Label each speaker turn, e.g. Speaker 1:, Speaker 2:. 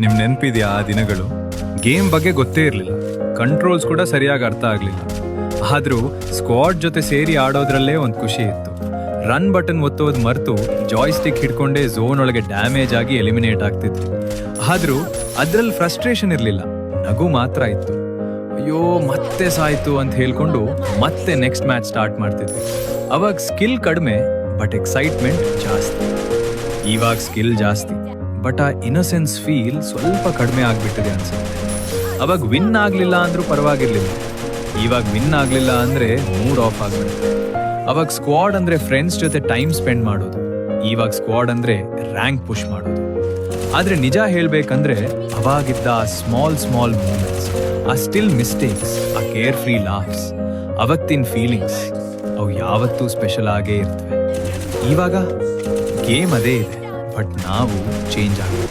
Speaker 1: ನಿಮ್ ನೆನಪಿದ್ಯಾ ಆ ದಿನಗಳು? ಗೇಮ್ ಬಗ್ಗೆ ಗೊತ್ತೇ ಇರಲಿಲ್ಲ, ಕಂಟ್ರೋಲ್ಸ್ ಕೂಡ ಸರಿಯಾಗಿ ಅರ್ಥ ಆಗ್ಲಿಲ್ಲ. ಆದ್ರೂ ಸ್ಕ್ವಾಡ್ ಜೊತೆ ಸೇರಿ ಆಡೋದ್ರಲ್ಲೇ ಒಂದು ಖುಷಿ ಇತ್ತು. ರನ್ ಬಟನ್ ಒತ್ತೋದ್ ಮರೆತು ಜಾಯ್ಸ್ಟಿಕ್ ಹಿಡ್ಕೊಂಡೇ ಝೋನ್ ಒಳಗೆ ಡ್ಯಾಮೇಜ್ ಆಗಿ ಎಲಿಮಿನೇಟ್ ಆಗ್ತಿದ್ವಿ. ಆದ್ರೂ ಅದ್ರಲ್ಲಿ ಫ್ರಸ್ಟ್ರೇಷನ್ ಇರಲಿಲ್ಲ, ನಗು ಮಾತ್ರ ಇತ್ತು. ಅಯ್ಯೋ ಮತ್ತೆ ಸಾಯ್ತು ಅಂತ ಹೇಳ್ಕೊಂಡು ಮತ್ತೆ ನೆಕ್ಸ್ಟ್ ಮ್ಯಾಚ್ ಸ್ಟಾರ್ಟ್ ಮಾಡ್ತಿದ್ವಿ. ಅವಾಗ ಸ್ಕಿಲ್ ಕಡಿಮೆ ಬಟ್ ಎಕ್ಸೈಟ್ಮೆಂಟ್ ಜಾಸ್ತಿ. ಇವಾಗ ಸ್ಕಿಲ್ ಜಾಸ್ತಿ ಬಟ್ ಆ ಇನ್ನಸೆನ್ಸ್ ಫೀಲ್ ಸ್ವಲ್ಪ ಕಡಿಮೆ ಆಗ್ಬಿಟ್ಟಿದೆ ಅನ್ಸುತ್ತೆ. ಅವಾಗ ವಿನ್ ಆಗ್ಲಿಲ್ಲ ಅಂದ್ರೂ ಪರವಾಗಿರ್ಲಿಲ್ಲ, ಇವಾಗ ವಿನ್ ಆಗ್ಲಿಲ್ಲ ಅಂದ್ರೆ ಮೂಡ್ ಆಫ್ ಆಗ್ಬಿಡುತ್ತೆ. ಅವಾಗ ಸ್ಕ್ವಾಡ್ ಅಂದ್ರೆ ಫ್ರೆಂಡ್ಸ್ ಜೊತೆ ಟೈಮ್ ಸ್ಪೆಂಡ್ ಮಾಡೋದು, ಇವಾಗ ಸ್ಕ್ವಾಡ್ ಅಂದ್ರೆ ರ್ಯಾಂಕ್ ಪುಷ್ ಮಾಡೋದು. ಆದ್ರೆ ನಿಜ ಹೇಳ್ಬೇಕಂದ್ರೆ ಅವಾಗಿದ್ದ ಆ ಸ್ಮಾಲ್ ಮೂಮೆಂಟ್ಸ್, ಆ ಸ್ಟಿಲ್ ಮಿಸ್ಟೇಕ್ಸ್, ಆ ಕೇರ್ ಫ್ರೀ ಲಾಫ್ಸ್, ಅವತ್ತಿನ ಫೀಲಿಂಗ್ಸ್ ಅವು ಯಾವತ್ತೂ ಸ್ಪೆಷಲ್ ಆಗೇ ಇರ್ತವೆ. ಇವಾಗ ಗೇಮ್ ಅದೇ ಇದೆ ಬಟ್ ನಾವು ಚೇಂಜ್ ಆಗುತ್ತೆ.